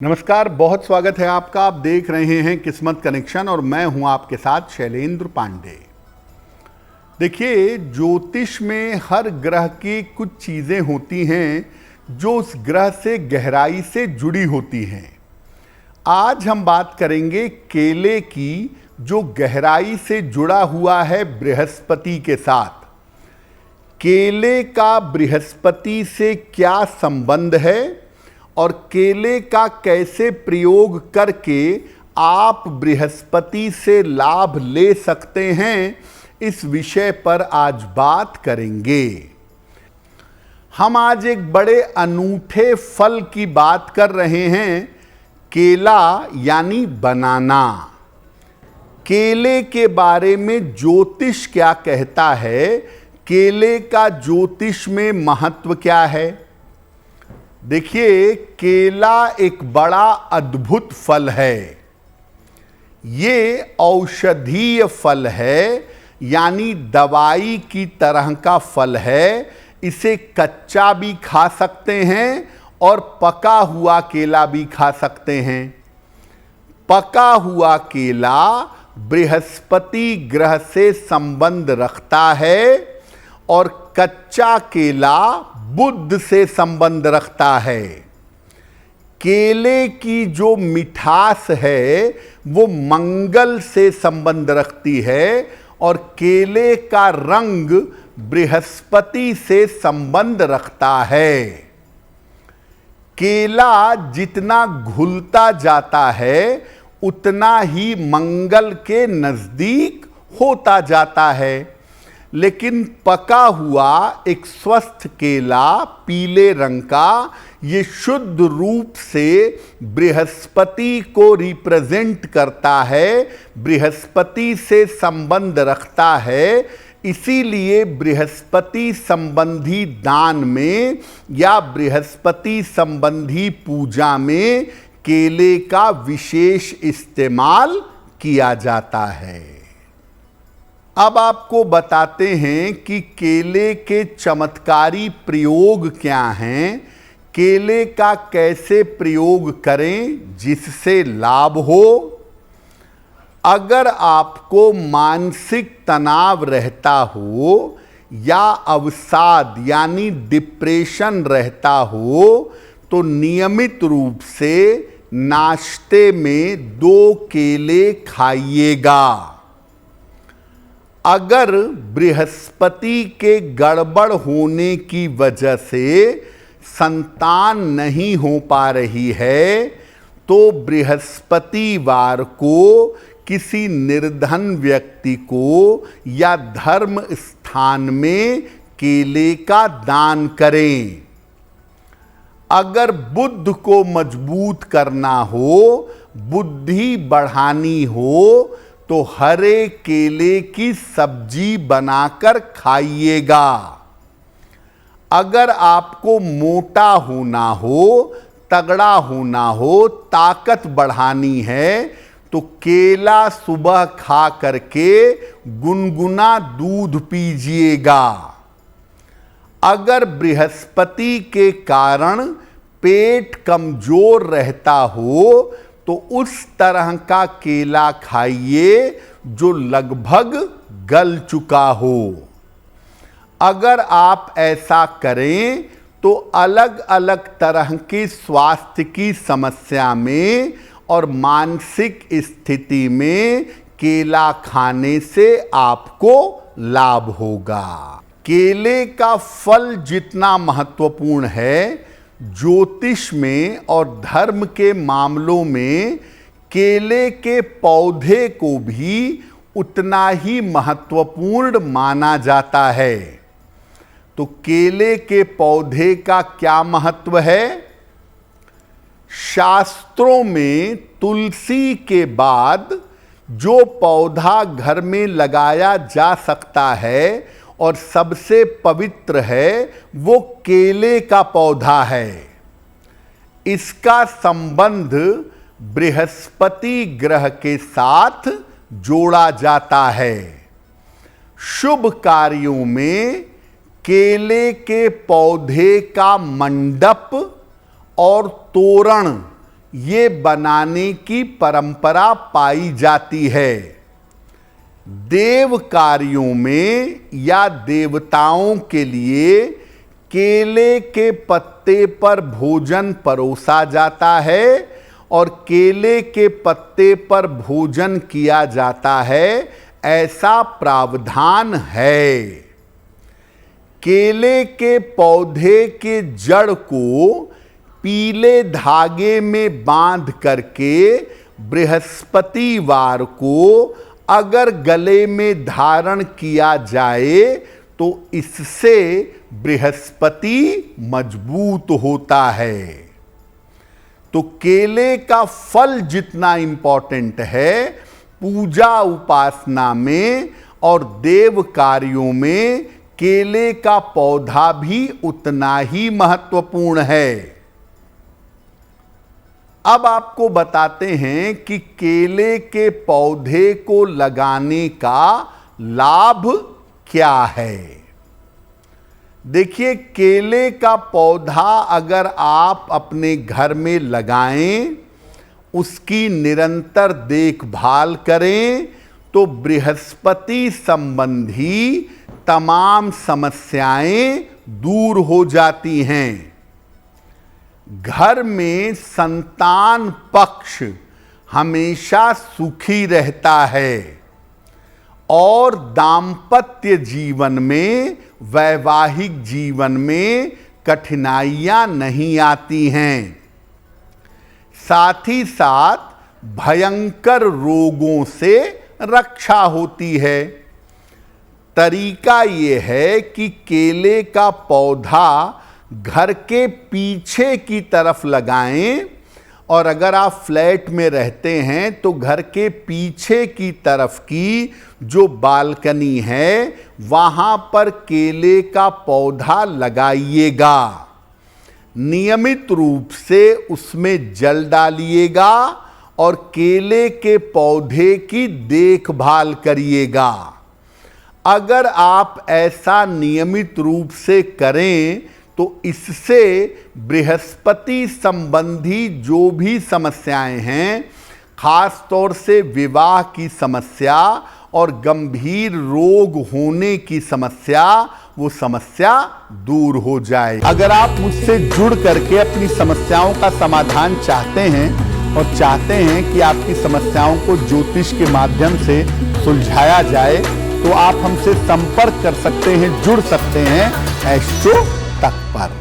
नमस्कार, बहुत स्वागत है आपका। आप देख रहे हैं किस्मत कनेक्शन और मैं हूं आपके साथ शैलेंद्र पांडे। देखिए, ज्योतिष में हर ग्रह की कुछ चीज़ें होती हैं जो उस ग्रह से गहराई से जुड़ी होती हैं। आज हम बात करेंगे केले की, जो गहराई से जुड़ा हुआ है बृहस्पति के साथ। केले का बृहस्पति से क्या संबंध है और केले का कैसे प्रयोग करके आप बृहस्पति से लाभ ले सकते हैं, इस विषय पर आज बात करेंगे। हम आज एक बड़े अनूठे फल की बात कर रहे हैं, केला यानी बनाना। केले के बारे में ज्योतिष क्या कहता है, केले का ज्योतिष में महत्व क्या है। देखिए, केला एक बड़ा अद्भुत फल है। ये औषधीय फल है, यानी दवाई की तरह का फल है। इसे कच्चा भी खा सकते हैं और पका हुआ केला भी खा सकते हैं। पका हुआ केला बृहस्पति ग्रह से संबंध रखता है और कच्चा केला बुध से संबंध रखता है। केले की जो मिठास है वो मंगल से संबंध रखती है और केले का रंग बृहस्पति से संबंध रखता है। केला जितना घुलता जाता है उतना ही मंगल के नजदीक होता जाता है। लेकिन पका हुआ एक स्वस्थ केला पीले रंग का, ये शुद्ध रूप से बृहस्पति को रिप्रेजेंट करता है, बृहस्पति से संबंध रखता है। इसीलिए बृहस्पति संबंधी दान में या बृहस्पति संबंधी पूजा में केले का विशेष इस्तेमाल किया जाता है। अब आपको बताते हैं कि केले के चमत्कारी प्रयोग क्या हैं, केले का कैसे प्रयोग करें जिससे लाभ हो। अगर आपको मानसिक तनाव रहता हो या अवसाद यानी डिप्रेशन रहता हो तो नियमित रूप से नाश्ते में 2 केले खाइएगा। अगर बृहस्पति के गड़बड़ होने की वजह से संतान नहीं हो पा रही है तो बृहस्पतिवार को किसी निर्धन व्यक्ति को या धर्म स्थान में केले का दान करें। अगर बुद्ध को मजबूत करना हो, बुद्धि बढ़ानी हो तो हरे केले की सब्जी बनाकर खाइएगा। अगर आपको मोटा होना हो, तगड़ा होना हो, ताकत बढ़ानी है तो केला सुबह खा करके गुनगुना दूध पीजिएगा। अगर बृहस्पति के कारण पेट कमजोर रहता हो तो उस तरह का केला खाइए जो लगभग गल चुका हो। अगर आप ऐसा करें तो अलग अलग तरह की स्वास्थ्य की समस्या में और मानसिक स्थिति में केला खाने से आपको लाभ होगा। केले का फल जितना महत्वपूर्ण है, ज्योतिष में और धर्म के मामलों में केले के पौधे को भी उतना ही महत्वपूर्ण माना जाता है। तो केले के पौधे का क्या महत्व है? शास्त्रों में तुलसी के बाद जो पौधा घर में लगाया जा सकता है और सबसे पवित्र है वो केले का पौधा है। इसका संबंध बृहस्पति ग्रह के साथ जोड़ा जाता है। शुभ कार्यों में केले के पौधे का मंडप और तोरण ये बनाने की परंपरा पाई जाती है। देव कार्यों में या देवताओं के लिए केले के पत्ते पर भोजन परोसा जाता है और केले के पत्ते पर भोजन किया जाता है, ऐसा प्रावधान है। केले के पौधे के जड़ को पीले धागे में बांध करके बृहस्पतिवार को अगर गले में धारण किया जाए तो इससे बृहस्पति मजबूत होता है। तो केले का फल जितना इंपॉर्टेंट है, पूजा उपासना में और देव कार्यों में केले का पौधा भी उतना ही महत्वपूर्ण है। अब आपको बताते हैं कि केले के पौधे को लगाने का लाभ क्या है। देखिए, केले का पौधा अगर आप अपने घर में लगाएं, उसकी निरंतर देखभाल करें, तो बृहस्पति संबंधी तमाम समस्याएं दूर हो जाती हैं। घर में संतान पक्ष हमेशा सुखी रहता है और दाम्पत्य जीवन में, वैवाहिक जीवन में कठिनाइयां नहीं आती हैं। साथ ही साथ भयंकर रोगों से रक्षा होती है। तरीका ये है कि केले का पौधा घर के पीछे की तरफ लगाएं, और अगर आप फ्लैट में रहते हैं तो घर के पीछे की तरफ की जो बालकनी है वहां पर केले का पौधा लगाइएगा। नियमित रूप से उसमें जल डालिएगा और केले के पौधे की देखभाल करिएगा। अगर आप ऐसा नियमित रूप से करें तो इससे बृहस्पति संबंधी जो भी समस्याएं हैं, खास तौर से विवाह की समस्या और गंभीर रोग होने की समस्या, वो समस्या दूर हो जाए। अगर आप मुझसे जुड़ करके अपनी समस्याओं का समाधान चाहते हैं और चाहते हैं कि आपकी समस्याओं को ज्योतिष के माध्यम से सुलझाया जाए, तो आप हमसे संपर्क कर सकते हैं, जुड़ सकते हैं एस्ट्रो तक पर।